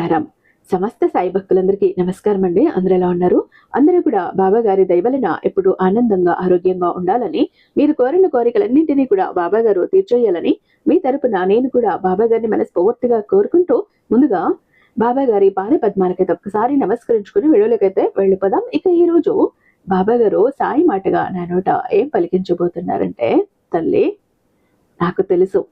సాయిరాం. సమస్త సాయి భక్తులందరికీ నమస్కారం అండి. అందరూ ఎలా ఉన్నారు? అందరూ కూడా బాబా గారి దయ వలన ఎప్పుడు ఆనందంగా ఆరోగ్యంగా ఉండాలని, మీరు కోరిన కోరికలన్నింటినీ కూడా బాబా గారు తీర్చేయాలని మీ తరపున నేను కూడా బాబా గారిని మనస్ఫూర్తిగా కోరుకుంటూ, ముందుగా బాబా గారి పాద పద్మాలకైతే ఒక్కసారి నమస్కరించుకుని వీడియోలకైతే వెళ్ళిపోదాం. ఇక ఈ రోజు బాబా గారు సాయి మాటగా నా నోట ఏం పలికించబోతున్నారంటే, తల్లి నాకు తెలుసు,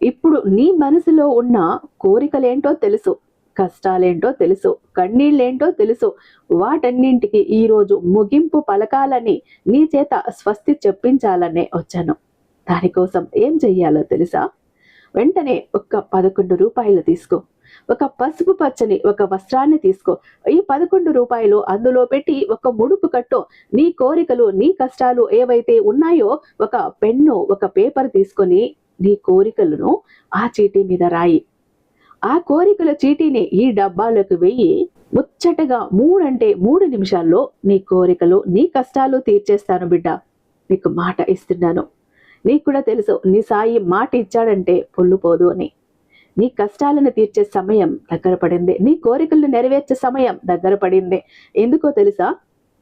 ఇప్పుడు నీ మనసులో ఉన్న కోరికలేంటో తెలుసు, కష్టాలేంటో తెలుసు, కన్నీళ్ళేంటో తెలుసు. వాటన్నింటికి ఈరోజు ముగింపు పలకాలని నీ చేత స్వస్తి చెప్పించాలనే వచ్చాను. దానికోసం ఏం చెయ్యాలో తెలుసా? వెంటనే ఒక్క 11 రూపాయలు తీసుకో. ఒక పసుపు పచ్చని ఒక వస్త్రాన్ని తీసుకో. ఈ 11 రూపాయలు అందులో పెట్టి ఒక ముడుపు కట్టు. నీ కోరికలు, నీ కష్టాలు ఏవైతే ఉన్నాయో ఒక పెన్ను, ఒక పేపర్ తీసుకొని నీ కోరికలను ఆ చీటీ మీద రాయి. ఆ కోరికల చీటీని ఈ డబ్బాలోకి వెయ్యి. ముచ్చటగా 3 నిమిషాల్లో నీ కోరికలు, నీ కష్టాలు తీర్చేస్తాను బిడ్డ. నీకు మాట ఇస్తున్నాను. నీకు కూడా తెలుసు, నీ సాయి మాట ఇచ్చాడంటే పొల్లుపోదు అని. నీ కష్టాలను తీర్చే సమయం దగ్గర పడింది. నీ కోరికలను నెరవేర్చే సమయం దగ్గర పడింది. ఎందుకో తెలుసా?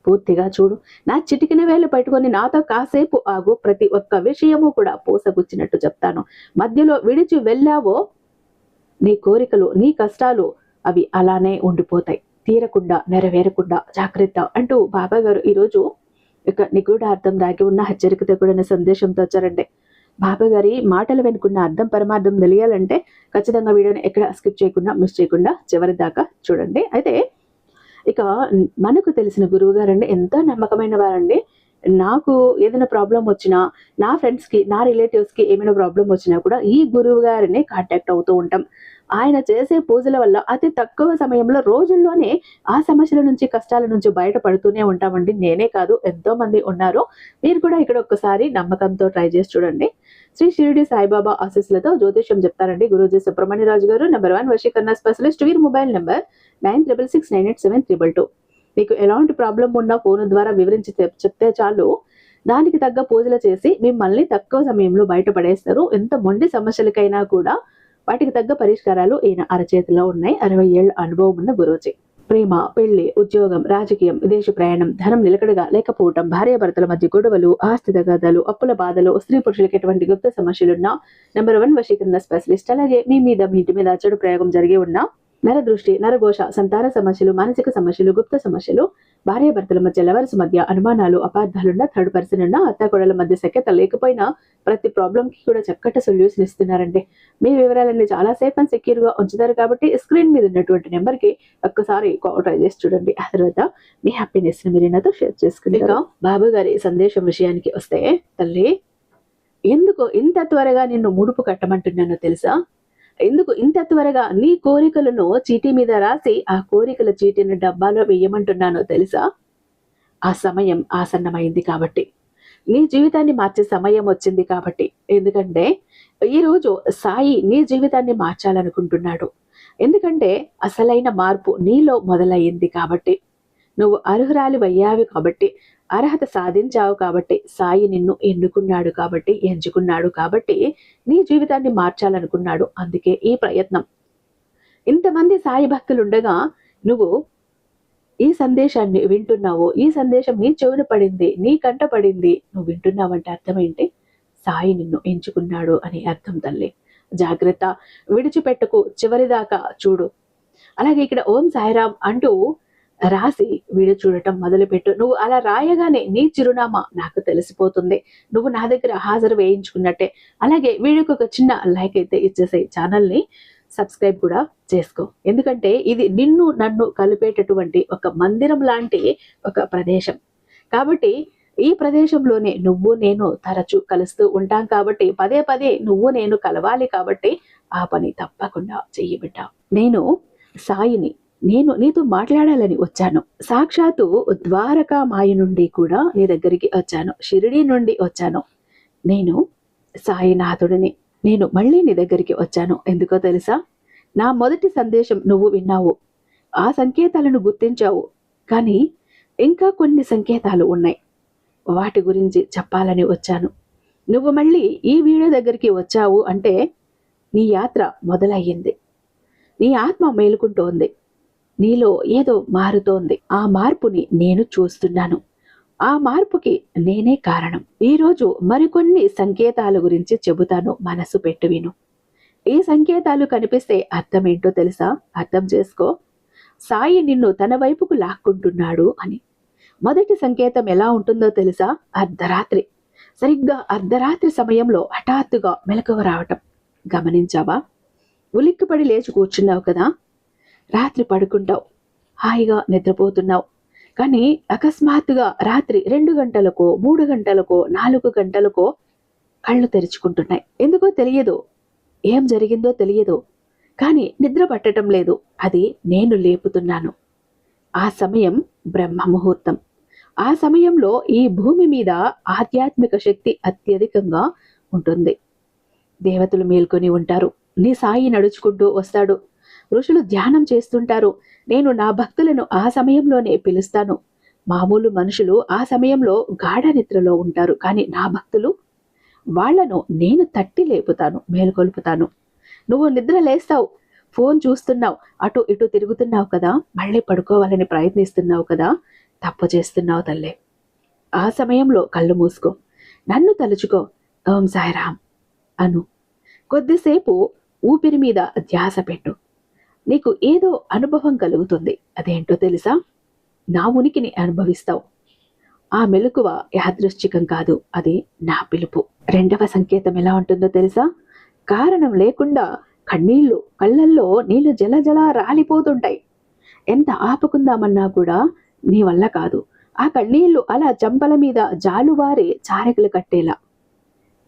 పూర్తిగా చూడు. నా చిటికిన వేలు పట్టుకొని నాతో కాసేపు ఆగు. ప్రతి ఒక్క విషయము కూడా పూసగుచ్చినట్టు చెప్తాను. మధ్యలో విడిచి వెళ్ళావో నీ కోరికలు, నీ కష్టాలు అవి అలానే ఉండిపోతాయి, తీరకుండా, నెరవేరకుండా. జాగ్రత్త అంటూ బాబా గారు ఈరోజు ఇక నిగూఢార్థం దాగి ఉన్న హెచ్చరికతో కూడిన సందేశంతో వచ్చారండి. బాబా గారి మాటలు వెనుకున్న అర్థం పరమార్థం తెలియాలంటే ఖచ్చితంగా వీడియోని ఎక్కడ స్కిప్ చేయకుండా, మిస్ చేయకుండా చివరి దాకా చూడండి. అయితే ఇక మనకు తెలిసిన గురువు గారండి ఎంతో నమ్మకమైన వారండి. నాకు ఏదైనా ప్రాబ్లం వచ్చినా, నా ఫ్రెండ్స్కి, నా రిలేటివ్స్కి ఏమైనా ప్రాబ్లం వచ్చినా కూడా ఈ గురువు గారిని కాంటాక్ట్ అవుతూ ఉంటాం. ఆయన చేసే పూజల వల్ల అతి తక్కువ సమయంలో, రోజుల్లోనే ఆ సమస్యల నుంచి, కష్టాల నుంచి బయటపడుతూనే ఉంటామండి. నేనే కాదు, ఎంతో మంది ఉన్నారు. మీరు కూడా ఇక్కడ ఒక్కసారి నమ్మకంతో ట్రై చేసి చూడండి. శ్రీ షిరిడి సాయిబాబా ఆశీస్సులతో జ్యోతిష్యం చెప్తారండి గురూజీ సుబ్రహ్మణ్యరాజు గారు. #1 వశీకరణ స్పెషలిస్ట్. వీరి మొబైల్ నెంబర్ 96698732. మీకు ఎలాంటి ప్రాబ్లం ఉన్నా ఫోన్ ద్వారా వివరించి చెప్తే చాలు, దానికి తగ్గ పూజలు చేసి మిమ్మల్ని తక్కువ సమయంలో బయటపడేస్తారు. ఎంత మొండి సమస్యలకైనా కూడా వాటికి తగ్గ పరిష్కారాలు ఈయన అరచేతిలో ఉన్నాయి. 60 ఏళ్ల అనుభవం ఉన్న గురూజీ. ప్రేమ, పెళ్లి, ఉద్యోగం, రాజకీయం, విదేశీ ప్రయాణం, ధనం నిలకడగా లేకపోవటం, భార్యాభర్తల మధ్య గొడవలు, ఆస్తి తగాదాలు, అప్పుల బాధలు, స్త్రీ పురుషులకు ఎటువంటి గుప్త సమస్యలున్నా #1 వశీకరణ స్పెషలిస్ట్. అలాగే మీ ఇంటి మీద చెడు ప్రయోగం జరిగి ఉన్న నరదృష్టి, నరఘోష, సంతాన సమస్యలు, మానసిక సమస్యలు, గుప్త సమస్యలు, భార్యాభర్తల మధ్య, లవర్స్ మధ్య అనుమానాలు, అపార్థాలున్న, థర్డ్ పర్సన్ ఉన్న, అత్తాకోడల మధ్య సఖ్యత లేకపోయినా ప్రతి ప్రాబ్లంకి కూడా చక్కటి సొల్యూషన్ ఇస్తున్నారండి. మీ వివరాలన్నీ చాలా సేఫ్ అండ్ సెక్యూర్ గా ఉంచుతారు కాబట్టి స్క్రీన్ మీద ఉన్నటువంటి నెంబర్కి ఒక్కసారి ట్రై చేసి చూడండి. ఆ తర్వాత మీ హ్యాపీనెస్ ని మీరు నాతో షేర్ చేసుకుని. బాబు గారి సందేశం విషయానికి వస్తే, తల్లి ఎందుకు ఇంత త్వరగా నిన్ను ముడుపు కట్టమంటున్నానో తెలుసా? ఎందుకు ఇంత త్వరగా నీ కోరికలను చీటీ మీద రాసి ఆ కోరికల చీటీని డబ్బాలో వేయమంటున్నానో తెలుసా? ఆ సమయం ఆసన్నమైంది కాబట్టి, నీ జీవితాన్ని మార్చే సమయం వచ్చింది కాబట్టి. ఎందుకంటే ఈరోజు సాయి నీ జీవితాన్ని మార్చాలనుకుంటున్నాడు. ఎందుకంటే అసలైన మార్పు నీలో మొదలయ్యింది కాబట్టి, నువ్వు అర్హురాలివయ్యావు కాబట్టి, అర్హత సాధించావు కాబట్టి, సాయి నిన్ను ఎన్నుకున్నాడు కాబట్టి, ఎంచుకున్నాడు కాబట్టి, నీ జీవితాన్ని మార్చాలనుకున్నాడు. అందుకే ఈ ప్రయత్నం. ఇంతమంది సాయి భక్తులు ఉండగా నువ్వు ఈ సందేశాన్ని వింటున్నావు. ఈ సందేశం నీ చెవున పడింది, నీ కంట పడింది, నువ్వు వింటున్నావంటే అర్థం ఏంటి? సాయి నిన్ను ఎంచుకున్నాడు అని అర్థం తల్లి. జాగ్రత్త, విడిచిపెట్టకు, చివరిదాకా చూడు. అలాగే ఇక్కడ ఓం సాయిరాం అంటూ రాసి వీడియో చూడటం మొదలుపెట్టు. నువ్వు అలా రాయగానే నీ చిరునామా నాకు తెలిసిపోతుంది. నువ్వు నా దగ్గర హాజరు వేయించుకున్నట్టే. అలాగే వీడియోకి ఒక చిన్న లైక్ అయితే ఇచ్చేసే, ఛానల్ని సబ్స్క్రైబ్ కూడా చేసుకో. ఎందుకంటే ఇది నిన్ను నన్ను కలిపేటటువంటి ఒక మందిరం లాంటి ఒక ప్రదేశం కాబట్టి, ఈ ప్రదేశంలోనే నువ్వు నేను తరచూ కలుస్తూ ఉంటాం కాబట్టి, పదే పదే నువ్వు నేను కలవాలి కాబట్టి ఆ పని తప్పకుండా చెయ్యి బిడ్డ. నేను సాయిని, నేను నీతో మాట్లాడాలని వచ్చాను. సాక్షాత్తు ద్వారకా మాయ నుండి కూడా నీ దగ్గరికి వచ్చాను. షిరిడి నుండి వచ్చాను. నేను సాయినాథుడిని. నేను మళ్ళీ నీ దగ్గరికి వచ్చాను. ఎందుకో తెలుసా? నా మొదటి సందేశం నువ్వు విన్నావు, ఆ సంకేతాలను గుర్తించావు. కానీ ఇంకా కొన్ని సంకేతాలు ఉన్నాయి, వాటి గురించి చెప్పాలని వచ్చాను. నువ్వు మళ్ళీ ఈ వీడియో దగ్గరికి వచ్చావు అంటే నీ యాత్ర మొదలయ్యింది. నీ ఆత్మ మేలుకుంటోంది. నీలో ఏదో మారుతోంది. ఆ మార్పుని నేను చూస్తున్నాను. ఆ మార్పుకి నేనే కారణం. ఈరోజు మరికొన్ని సంకేతాల గురించి చెబుతాను, మనసు పెట్టి విను. ఈ సంకేతాలు కనిపిస్తే అర్థమేంటో తెలుసా? అర్థం చేసుకో. సాయి నిన్ను తన వైపుకు లాక్కుంటున్నాడు అని. మొదటి సంకేతం ఎలా ఉంటుందో తెలుసా? అర్ధరాత్రి. సరిగ్గా అర్ధరాత్రి సమయంలో హఠాత్తుగా మెలకువ రావటం గమనించావా? ఉలిక్కిపడి లేచి కూర్చున్నావు కదా. రాత్రి పడుకుంటావు, హాయిగా నిద్రపోతున్నావు. కానీ అకస్మాత్తుగా రాత్రి 2 గంటలకో 3 గంటలకో 4 గంటలకో కళ్ళు తెరుచుకుంటున్నాయి. ఎందుకో తెలియదు, ఏం జరిగిందో తెలియదు, కానీ నిద్ర పట్టడం లేదు. అది నేను లేపుతున్నాను. ఆ సమయం బ్రహ్మ ముహూర్తం. ఆ సమయంలో ఈ భూమి మీద ఆధ్యాత్మిక శక్తి అత్యధికంగా ఉంటుంది. దేవతలు మేల్కొని ఉంటారు. నీ సాయి నడుచుకుంటూ వస్తాడు. ఋషులు ధ్యానం చేస్తుంటారు. నేను నా భక్తులను ఆ సమయంలోనే పిలుస్తాను. మామూలు మనుషులు ఆ సమయంలో గాఢ నిద్రలో ఉంటారు. కానీ నా భక్తులు, వాళ్లను నేను తట్టి లేపుతాను, మేలుకొల్పుతాను. నువ్వు నిద్ర లేస్తావు, ఫోన్ చూస్తున్నావు, అటు ఇటు తిరుగుతున్నావు కదా, మళ్ళీ పడుకోవాలని ప్రయత్నిస్తున్నావు కదా. తప్పు చేస్తున్నావు తల్లే. ఆ సమయంలో కళ్ళు మూసుకో, నన్ను తలుచుకో, ఓం సాయిరామ్ అను. కొద్దిసేపు ఊపిరి మీద ధ్యాస పెట్టు. నీకు ఏదో అనుభవం కలుగుతుంది. అదేంటో తెలుసా? నా ఉనికిని అనుభవిస్తావు. ఆ మెలకువ యాదృశ్చికం కాదు, అది నా పిలుపు. రెండవ సంకేతం ఎలా ఉంటుందో తెలుసా? కారణం లేకుండా కళ్ళల్లో నీళ్లు జలజల రాలిపోతుంటాయి. ఎంత ఆపుకుందామన్నా కూడా నీ వల్ల కాదు. ఆ కన్నీళ్లు అలా చంపల మీద జాలువారి చారకులు కట్టేలా.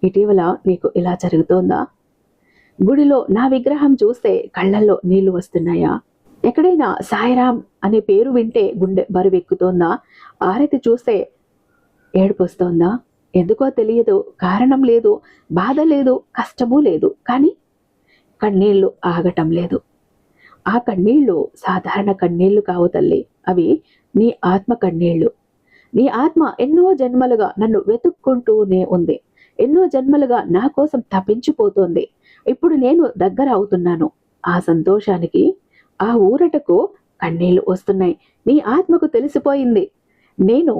ఇటీవల నీకు ఇలా జరుగుతోందా? గుడిలో నా విగ్రహం చూస్తే కళ్ళల్లో నీళ్లు వస్తున్నాయా? ఎక్కడైనా సాయిరామ్ అనే పేరు వింటే గుండె బరువెక్కుతోందా? ఆరతి చూస్తే ఏడుపు వస్తోందా? ఎందుకో తెలియదు, కారణం లేదు, బాధ లేదు, కష్టమూ లేదు, కానీ కన్నీళ్లు ఆగటం లేదు. ఆ కన్నీళ్లు సాధారణ కన్నీళ్లు కావు తల్లి, అవి నీ ఆత్మ కన్నీళ్లు. నీ ఆత్మ ఎన్నో జన్మలుగా నన్ను వెతుక్కుంటూనే ఉంది. ఎన్నో జన్మలుగా నా కోసం తప్పించిపోతోంది. ఇప్పుడు నేను దగ్గర అవుతున్నాను. ఆ సంతోషానికి, ఆ ఊరటకు కన్నీళ్లు వస్తున్నాయి. నీ ఆత్మకు తెలిసిపోయింది, నేను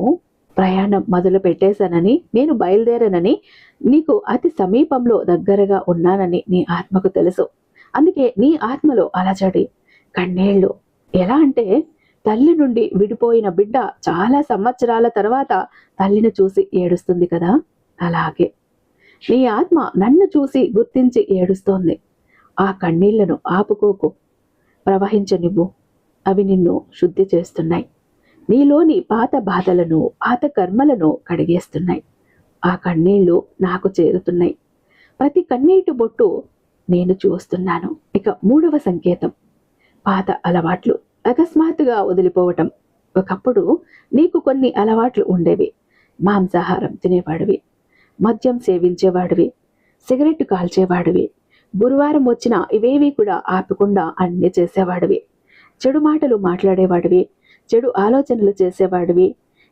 ప్రయాణం మొదలు పెట్టేశానని, నేను బయలుదేరానని, నీకు అతి సమీపంలో దగ్గరగా ఉన్నానని నీ ఆత్మకు తెలుసు. అందుకే నీ ఆత్మలో అలజడి, కన్నీళ్లు. ఎలా అంటే తల్లి నుండి విడిపోయిన బిడ్డ చాలా సంవత్సరాల తర్వాత తల్లిని చూసి ఏడుస్తుంది కదా, అలాగే నీ ఆత్మ నన్ను చూసి గుర్తించి ఏడుస్తోంది. ఆ కన్నీళ్లను ఆపుకోకు, ప్రవహించనివ్వు. అవి నిన్ను శుద్ధి చేస్తున్నాయి. నీలోని పాత బాధలను, పాత కర్మలను కడిగేస్తున్నాయి. ఆ కన్నీళ్లు నాకు చేరుతున్నాయి. ప్రతి కన్నీటి బొట్టు నేను చూస్తున్నాను. ఇక మూడవ సంకేతం, పాత అలవాట్లు అకస్మాత్తుగా వదిలిపోవటం. ఒకప్పుడు నీకు కొన్ని అలవాట్లు ఉండేవి. మాంసాహారం తినేవాడివి, మద్యం సేవించేవాడివి, సిగరెట్ కాల్చేవాడివి. గురువారం వచ్చినా ఇవేవి కూడా ఆపకుండా అన్ని చేసేవాడివి. చెడు మాటలు మాట్లాడేవాడివి, చెడు ఆలోచనలు చేసేవాడివి,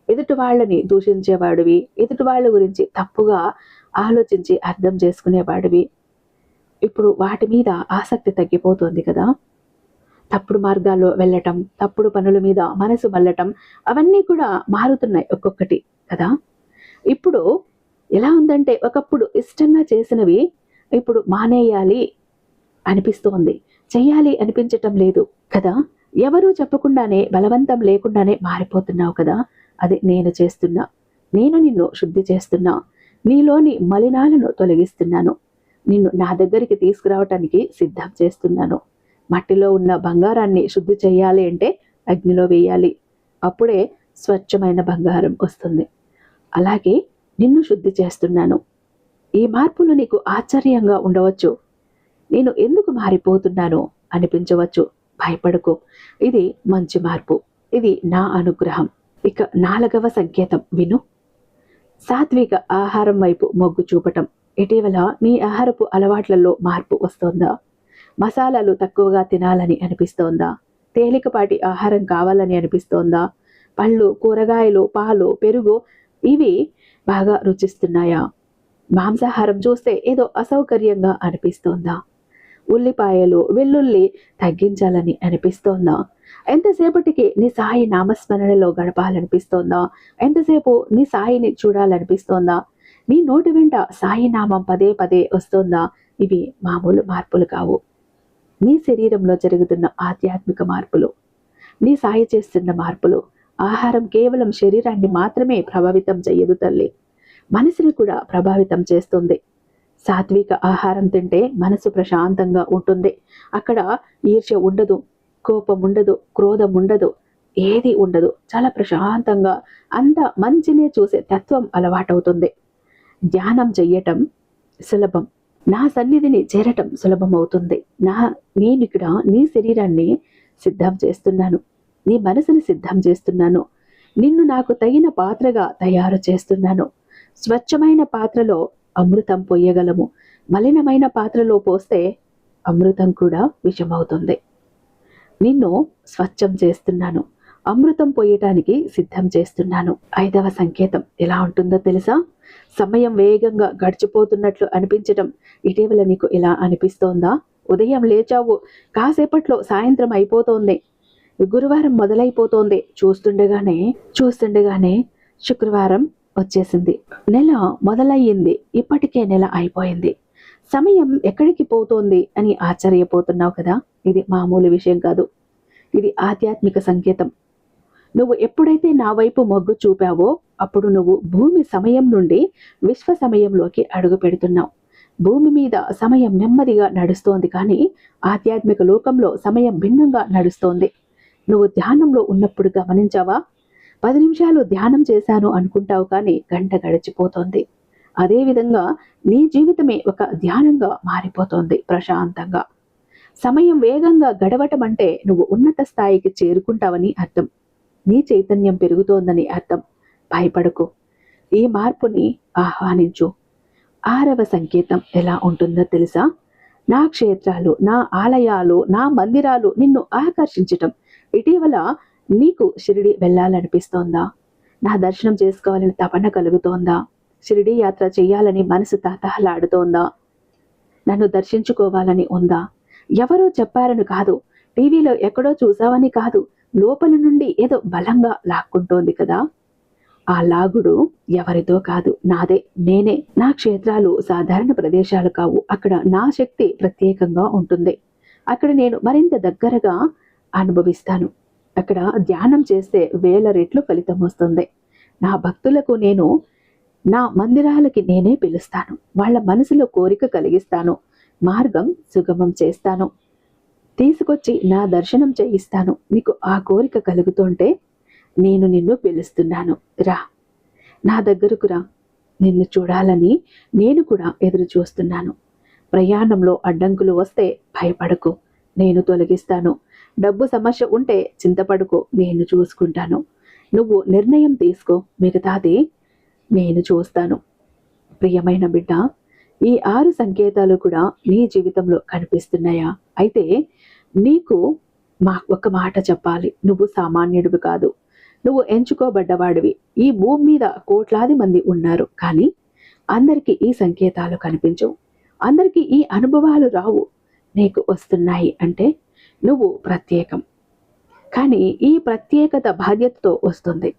ఎదుటి వాళ్ళని దూషించేవాడివి, ఎదుటి వాళ్ళ గురించి తప్పుగా ఆలోచించి అర్థం చేసుకునేవాడివి. ఇప్పుడు వాటి మీద ఆసక్తి తగ్గిపోతుంది కదా. తప్పుడు మార్గాల్లో వెళ్ళటం, తప్పుడు పనుల మీద మనసు మళ్ళటం, అవన్నీ కూడా మారుతున్నాయి ఒక్కొక్కటి కదా. ఇప్పుడు ఎలా ఉందంటే, ఒకప్పుడు ఇష్టంగా చేసినవి ఇప్పుడు మానేయాలి అనిపిస్తోంది, చెయ్యాలి అనిపించటం లేదు కదా. ఎవరూ చెప్పకుండానే, బలవంతం లేకుండానే మారిపోతున్నావు కదా. అది నేను చేస్తున్నా. నేను నిన్ను శుద్ధి చేస్తున్నా. నీలోని మలినాలను తొలగిస్తున్నాను. నిన్ను నా దగ్గరికి తీసుకురావటానికి సిద్ధం చేస్తున్నాను. మట్టిలో ఉన్న బంగారాన్ని శుద్ధి చేయాలి అంటే అగ్నిలో వేయాలి, అప్పుడే స్వచ్ఛమైన బంగారం వస్తుంది. అలాగే నిన్ను శుద్ధి చేస్తున్నాను. ఈ మార్పులు నీకు ఆశ్చర్యంగా ఉండవచ్చు. నేను ఎందుకు మారిపోతున్నానో అనిపించవచ్చు. భయపడకు, ఇది మంచి మార్పు, ఇది నా అనుగ్రహం. ఇక నాలుగవ సంకేతం విను. సాత్విక ఆహారం వైపు మొగ్గు చూపటం. ఇటీవల నీ ఆహారపు అలవాట్లలో మార్పు వస్తోందా? మసాలాలు తక్కువగా తినాలని అనిపిస్తోందా? తేలికపాటి ఆహారం కావాలని అనిపిస్తోందా? పళ్ళు, కూరగాయలు, పాలు, పెరుగు ఇవి బాగా రుచిస్తున్నాయా? మాంసాహారం చూస్తే ఏదో అసౌకర్యంగా అనిపిస్తోందా? ఉల్లిపాయలు, వెల్లుల్లి తగ్గించాలని అనిపిస్తోందా? ఎంతసేపటికి నీ సాయి నామస్మరణలో గడపాలనిపిస్తోందా? ఎంతసేపు నీ సాయిని చూడాలనిపిస్తోందా? నీ నోటి వెంట సాయి నామం పదే పదే వస్తోందా? ఇవి మామూలు మార్పులు కావు. నీ శరీరంలో జరుగుతున్న ఆధ్యాత్మిక మార్పులు, నీ సాయి చేస్తున్న మార్పులు. ఆహారం కేవలం శరీరాన్ని మాత్రమే ప్రభావితం చెయ్యదు తల్లి, మనసుని కూడా ప్రభావితం చేస్తుంది. సాత్విక ఆహారం తింటే మనసు ప్రశాంతంగా ఉంటుంది. అక్కడ ఈర్ష్య ఉండదు, కోపం ఉండదు, క్రోధం ఉండదు, ఏది ఉండదు. చాలా ప్రశాంతంగా అంత మంచినే చూసే తత్వం అలవాటవుతుంది. ధ్యానం చెయ్యటం సులభం, నా సన్నిధిని చేరటం సులభం అవుతుంది. నేను ఇక్కడ నీ శరీరాన్ని సిద్ధం చేస్తున్నాను, నీ మనసుని సిద్ధం చేస్తున్నాను, నిన్ను నాకు తగిన పాత్రగా తయారు చేస్తున్నాను. స్వచ్ఛమైన పాత్రలో అమృతం పోయగలము, మలినమైన పాత్రలో పోస్తే అమృతం కూడా విషమవుతుంది. నిన్ను స్వచ్ఛం చేస్తున్నాను, అమృతం పోయటానికి సిద్ధం చేస్తున్నాను. 5వ సంకేతం ఎలా ఉంటుందో తెలుసా? సమయం వేగంగా గడిచిపోతున్నట్లు అనిపించటం. ఇటీవల నీకు ఇలా అనిపిస్తోందా? ఉదయం లేచావు, కాసేపట్లో సాయంత్రం అయిపోతోంది, గురువారం మొదలైపోతోంది, చూస్తుండగానే శుక్రవారం వచ్చేసింది, నెల మొదలయ్యింది, ఇప్పటికే నెల అయిపోయింది, సమయం ఎక్కడికి పోతోంది అని ఆశ్చర్యపోతున్నావు కదా? ఇది మామూలు విషయం కాదు, ఇది ఆధ్యాత్మిక సంకేతం. నువ్వు ఎప్పుడైతే నా వైపు మొగ్గు చూపావో అప్పుడు నువ్వు భూమి సమయం నుండి విశ్వ సమయంలోకి అడుగు పెడుతున్నావు. భూమి మీద సమయం నెమ్మదిగా నడుస్తోంది, కానీ ఆధ్యాత్మిక లోకంలో సమయం భిన్నంగా నడుస్తోంది. నువ్వు ధ్యానంలో ఉన్నప్పుడు గమనించావా? 10 నిమిషాలు ధ్యానం చేశాను అనుకుంటావు, కానీ గంట గడిచిపోతోంది. అదేవిధంగా నీ జీవితమే ఒక ధ్యానంగా మారిపోతోంది. ప్రశాంతంగా సమయం వేగంగా గడవటం అంటే నువ్వు ఉన్నత స్థాయికి చేరుకుంటావని అర్థం, నీ చైతన్యం పెరుగుతోందని అర్థం. భయపడకు, ఈ మార్పుని ఆహ్వానించు. 6వ సంకేతం ఎలా ఉంటుందో తెలుసా? నా క్షేత్రాలు, నా ఆలయాలు, నా మందిరాలు నిన్ను ఆకర్షించటం. ఇటీవల నీకు షిరిడి వెళ్ళాలనిపిస్తోందా? నా దర్శనం చేసుకోవాలని తపన కలుగుతోందా? షిరిడి యాత్ర చెయ్యాలని మనసు తహతహలాడుతోందా? నన్ను దర్శించుకోవాలని ఉందా? ఎవరో చెప్పారని కాదు, టీవీలో ఎక్కడో చూసావని కాదు, లోపల నుండి ఏదో బలంగా లాక్కుంటోంది కదా. ఆ లాగుడు ఎవరితో కాదు, నాదే, నేనే. నా క్షేత్రాలు సాధారణ ప్రదేశాలు కావు, అక్కడ నా శక్తి ప్రత్యేకంగా ఉంటుంది. అక్కడ నేను మరింత దగ్గరగా అనుభవిస్తాను. అక్కడ ధ్యానం చేస్తే 1000 రెట్లు ఫలితం వస్తుంది. నా భక్తులకు నేను నా మందిరాలకి నేనే పిలుస్తాను, వాళ్ళ మనసులో కోరిక కలిగిస్తాను, మార్గం సుగమం చేస్తాను, తీసుకొచ్చి నా దర్శనం చేయిస్తాను. నీకు ఆ కోరిక కలుగుతుంటే నేను నిన్ను పిలుస్తున్నాను, రా, నా దగ్గరకు రా. నిన్ను చూడాలని నేను కూడా ఎదురు చూస్తున్నాను. ప్రయాణంలో అడ్డంకులు వస్తే భయపడకు, నేను తొలగిస్తాను. డబ్బు సమస్య ఉంటే చింతపడకు, నేను చూసుకుంటాను. నువ్వు నిర్ణయం తీసుకో, మిగతాది నేను చూస్తాను. ప్రియమైన బిడ్డ, ఈ 6 సంకేతాలు కూడా నీ జీవితంలో కనిపిస్తున్నాయా? అయితే నీకు ఒక మాట చెప్పాలి, నువ్వు సామాన్యుడివి కాదు, నువ్వు ఎంచుకోబడ్డవాడివి. ఈ భూమి మీద కోట్లాది మంది ఉన్నారు, కానీ అందరికీ ఈ సంకేతాలు కనిపించవు, అందరికీ ఈ అనుభవాలు రావు. నీకు వస్తున్నాయి అంటే నువ్వు ప్రత్యేకం. కానీ ఈ ప్రత్యేకత బాధ్యతతో వస్తుంది.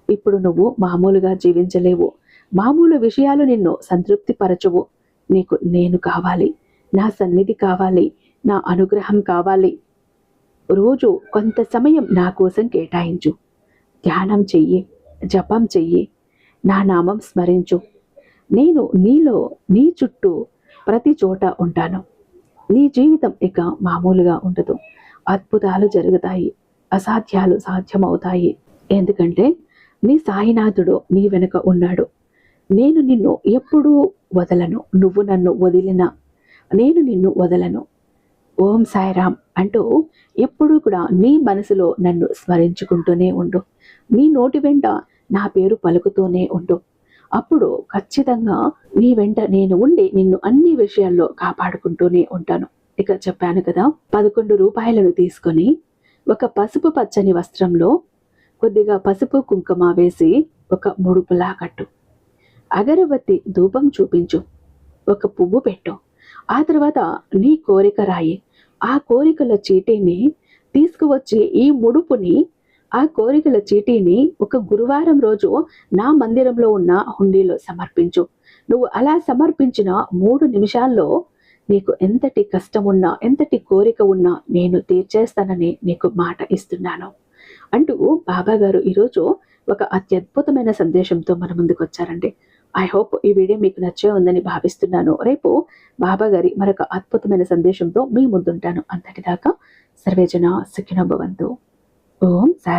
ఇప్పుడు నువ్వు మామూలుగా జీవించలేవు, మామూలు విషయాలు నిన్ను సంతృప్తి పరచవు. నీకు నేను కావాలి, నా సన్నిధి కావాలి, నా అనుగ్రహం కావాలి. రోజు కొంత సమయం నా కోసం కేటాయించు, ధ్యానం చెయ్యి, జపం చెయ్యి, నా నామం స్మరించు. నేను నీలో, నీ చుట్టూ, ప్రతి చోట ఉంటాను. నీ జీవితం ఇక మామూలుగా ఉండదు, అద్భుతాలు జరుగుతాయి, అసాధ్యాలు సాధ్యమవుతాయి. ఎందుకంటే నీ సాయినాథుడు నీ వెనుక ఉన్నాడు. నేను నిన్ను ఎప్పుడూ వదలను, నువ్వు నన్ను వదిలినా నేను నిన్ను వదలను. ఓం సాయిరామ్ అంటూ ఎప్పుడూ కూడా నీ మనసులో నన్ను స్మరించుకుంటూనే ఉండు, నీ నోటి వెంట నా పేరు పలుకుతూనే ఉండు. అప్పుడు ఖచ్చితంగా నీ వెంట నేను ఉండి నిన్ను అన్ని విషయాల్లో కాపాడుకుంటూనే ఉంటాను. ఇక చెప్పాను కదా, 11 రూపాయలను తీసుకొని ఒక పసుపు పచ్చని వస్త్రంలో కొద్దిగా పసుపు కుంకుమ వేసి ఒక ముడుపులా కట్టు, అగరబత్తి ధూపం చూపించు, ఒక పువ్వు పెట్టు. ఆ తర్వాత నీ కోరిక రాయి. ఆ కోరికల చీటీని తీసుకువచ్చి ఈ ముడుపుని, ఆ కోరికల చీటీని ఒక గురువారం రోజు నా మందిరంలో ఉన్న హుండీలో సమర్పించు. నువ్వు అలా సమర్పించిన 3 నిమిషాల్లో నీకు ఎంతటి కష్టం ఉన్నా, ఎంతటి కోరిక ఉన్నా నేను తీర్చేస్తానని నీకు మాట ఇస్తున్నాను అంటూ బాబా గారు ఈరోజు ఒక అత్యద్భుతమైన సందేశంతో మన ముందుకు వచ్చారండి. ఐ హోప్ ఈ వీడియో మీకు నచ్చే ఉందని భావిస్తున్నాను. రేపు బాబా గారి మరొక అద్భుతమైన సందేశంతో మీ ముందుంటాను. అంతటిదాకా సర్వేజన సుఖినో భవంతు. ఓం